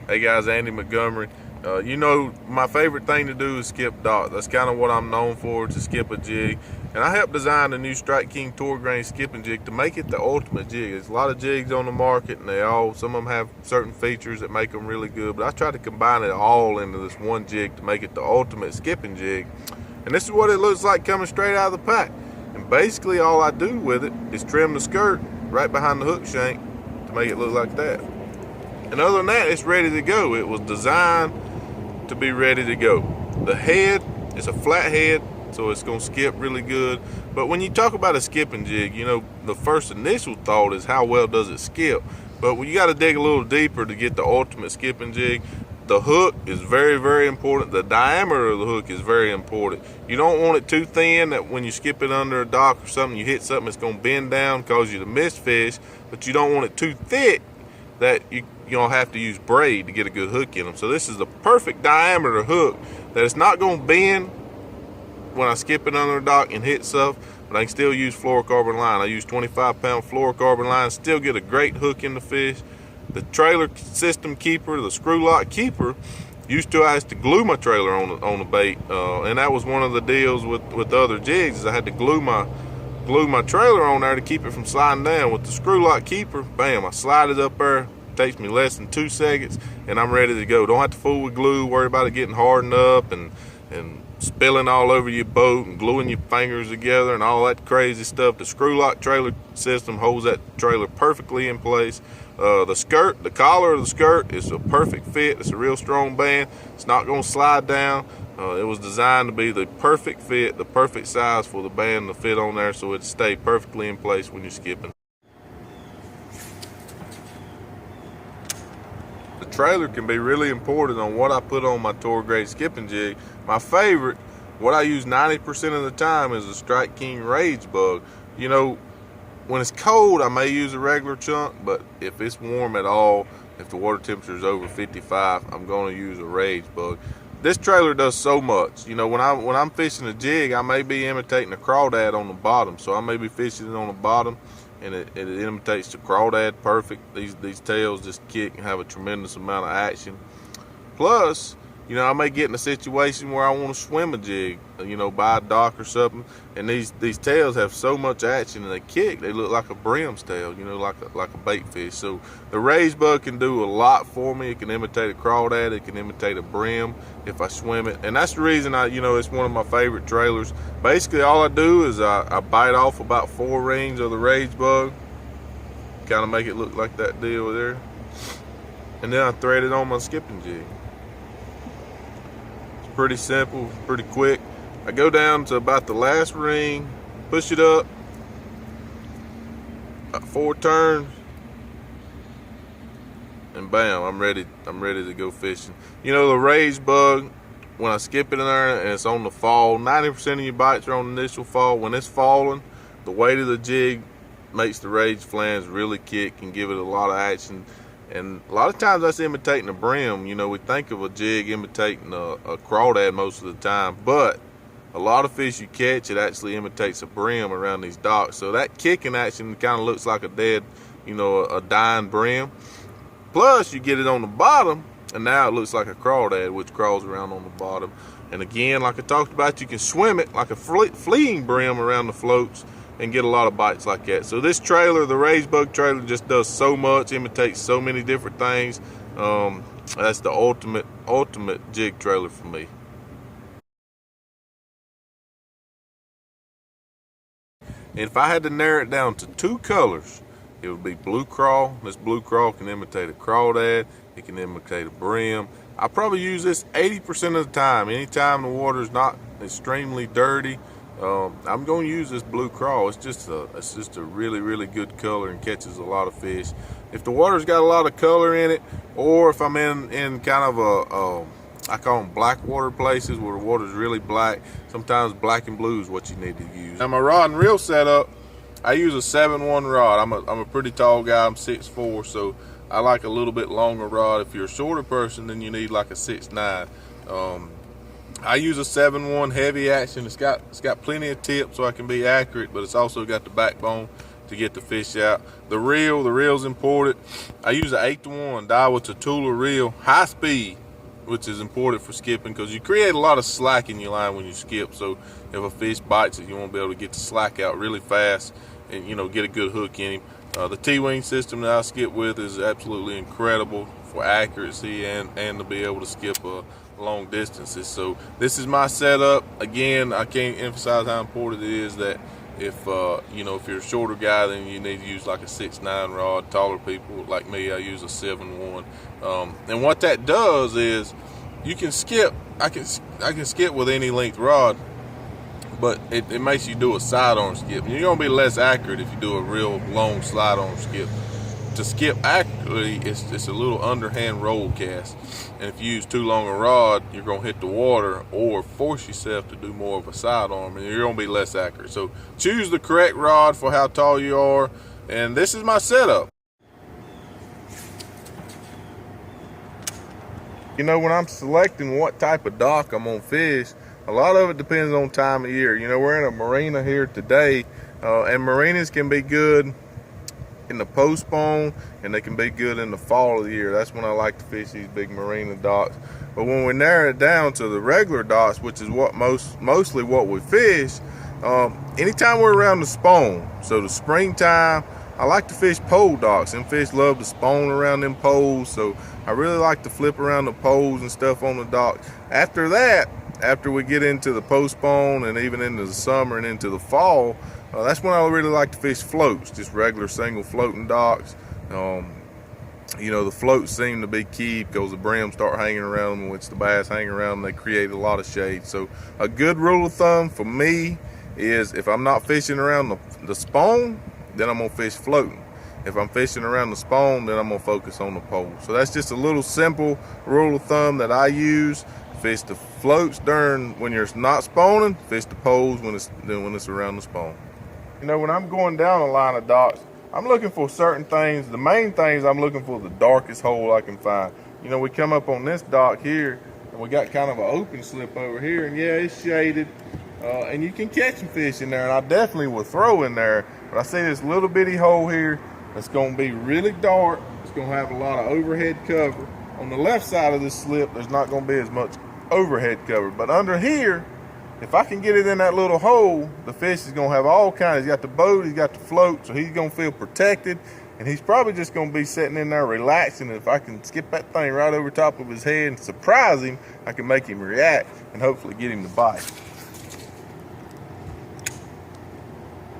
Hey guys, Andy Montgomery. You know, my favorite thing to do is skip dots. That's kind of what I'm known for, to skip a jig. And I helped design the new Strike King Tour Grain skipping jig to make it the ultimate jig. There's a lot of jigs on the market, and some of them have certain features that make them really good. But I tried to combine it all into this one jig to make it the ultimate skipping jig. And this is what it looks like coming straight out of the pack. And basically all I do with it is trim the skirt right behind the hook shank to make it look like that. And other than that, it's ready to go. It was designed to be ready to go. The head is a flat head, so it's gonna skip really good. But when you talk about a skipping jig, you know, the first initial thought is how well does it skip? But you gotta dig a little deeper to get the ultimate skipping jig. The hook is very, very important. The diameter of the hook is very important. You don't want it too thin that when you skip it under a dock or something, you hit something that's gonna bend down, cause you to miss fish, but you don't want it too thick that you'll have to use braid to get a good hook in them. So this is the perfect diameter hook that it's not going to bend when I skip it under the dock and hit stuff, but I can still use fluorocarbon line. I use 25-pound fluorocarbon line, still get a great hook in the fish. The trailer system keeper, the screw lock keeper, used to I used to glue my trailer on the bait, and that was one of the deals with other jigs, is I had to glue my trailer on there to keep it from sliding down. With the screw lock keeper, bam, I slide it up there. It takes me less than 2 seconds and I'm ready to go. Don't have to fool with glue, worry about it getting hardened up and spilling all over your boat and gluing your fingers together and all that crazy stuff. The screw lock trailer system holds that trailer perfectly in place. The collar of the skirt is a perfect fit. It's a real strong band. It's not going to slide down. It was designed to be the perfect fit, the perfect size for the band to fit on there, so it stay perfectly in place when you're skipping. The trailer can be really important on what I put on my tour grade skipping jig. My favorite, what I use 90% of the time, is a Strike King Rage Bug. You know, when it's cold, I may use a regular chunk, but if it's warm at all, if the water temperature is over 55, I'm going to use a Rage Bug. This trailer does so much. You know, when I'm fishing a jig, I may be imitating a crawdad on the bottom. So I may be fishing it on the bottom, and it imitates the crawdad perfect. These tails just kick and have a tremendous amount of action. Plus, you know, I may get in a situation where I want to swim a jig, you know, by a dock or something, and these tails have so much action and they kick, they look like a brim's tail, you know, like a bait fish. So the Rage Bug can do a lot for me. It can imitate a crawdad, it can imitate a brim if I swim it, and that's the reason it's one of my favorite trailers. Basically, all I do is I bite off about 4 rings of the Rage Bug, kind of make it look like that deal there, and then I thread it on my skipping jig. Pretty simple, pretty quick. I go down to about the last ring, push it up, about 4 turns, and bam, I'm ready to go fishing. You know, the Rage Bug, when I skip it in there and it's on the fall, 90% of your bites are on the initial fall. When it's falling, the weight of the jig makes the Rage flange really kick and give it a lot of action. And a lot of times that's imitating a brim. You know, we think of a jig imitating a crawdad most of the time, but a lot of fish you catch, it actually imitates a brim around these docks. So that kicking action kind of looks like a dead, you know, a dying brim. Plus you get it on the bottom, and now it looks like a crawdad, which crawls around on the bottom. And again, like I talked about, you can swim it like a fleeing brim around the floats and get a lot of bites like that. So this trailer, the Rage Bug trailer, just does so much, imitates so many different things. That's the ultimate jig trailer for me. And if I had to narrow it down to 2 colors, it would be blue crawl. This blue crawl can imitate a crawdad, it can imitate a brim. I probably use this 80% of the time. Anytime the water is not extremely dirty, I'm going to use this blue crawl. It's just a really, really good color and catches a lot of fish. If the water's got a lot of color in it, or if I'm in kind of I call them black water places where the water's really black, sometimes black and blue is what you need to use. Now my rod and reel setup, I use a 7-1 rod. I'm a pretty tall guy. I'm 6'4", so I like a little bit longer rod. If you're a shorter person, then you need like a 6'9". I use a 7-1 heavy action. It's got plenty of tip so I can be accurate, but it's also got the backbone. to get the fish out. The reel's important. I use an 8-to-1 Daiwa Tatula reel, high speed, which is important for skipping because you create a lot of slack in your line when you skip. So if a fish bites it, you want to be able to get the slack out really fast and, you know, get a good hook in him. The T-wing system that I skip with is absolutely incredible for accuracy and to be able to skip long distances. So this is my setup. Again, I can't emphasize how important it is that if you know, if you're a shorter guy, then you need to use like a 6'9" rod. Taller people like me, I use a 7'1". And what that does is you can skip. I can skip with any length rod, but it makes you do a sidearm skip. And you're gonna be less accurate if you do a real long slide arm skip. To skip accurately, it's a little underhand roll cast. And if you use too long a rod, you're gonna hit the water or force yourself to do more of a sidearm, and you're gonna be less accurate. So choose the correct rod for how tall you are. And this is my setup. You know, when I'm selecting what type of dock I'm gonna fish, a lot of it depends on time of year. You know, we're in a marina here today, and marinas can be good in the postpone, and they can be good in the fall of the year. That's when I like to fish these big marina docks. But when we narrow it down to the regular docks, which is what mostly what we fish, anytime we're around the spawn, so the springtime, I like to fish pole docks, and fish love to spawn around them poles, so I really like to flip around the poles and stuff on the dock. After that, after we get into the postpone and even into the summer and into the fall, that's when I really like to fish floats, just regular single floating docks. You know, the floats seem to be key because the brims start hanging around them, which the bass hang around them, they create a lot of shade. So a good rule of thumb for me is if I'm not fishing around the spawn, then I'm gonna fish floating. If I'm fishing around the spawn, then I'm gonna focus on the pole. So that's just a little simple rule of thumb that I use. Fish the floats when you're not spawning, fish the poles when it's around the spawn. You know, when I'm going down a line of docks, I'm looking for certain things. The main things I'm looking for the darkest hole I can find. You know, we come up on this dock here, and we got kind of an open slip over here, and yeah, it's shaded, and you can catch some fish in there, and I definitely will throw in there. But I see this little bitty hole here that's going to be really dark. It's going to have a lot of overhead cover. On the left side of this slip, there's not going to be as much overhead cover, but under here, if I can get it in that little hole, the fish is gonna have all kinds. He's got the boat, he's got the float, so he's gonna feel protected, and he's probably just gonna be sitting in there relaxing. And if I can skip that thing right over top of his head and surprise him, I can make him react and hopefully get him to bite.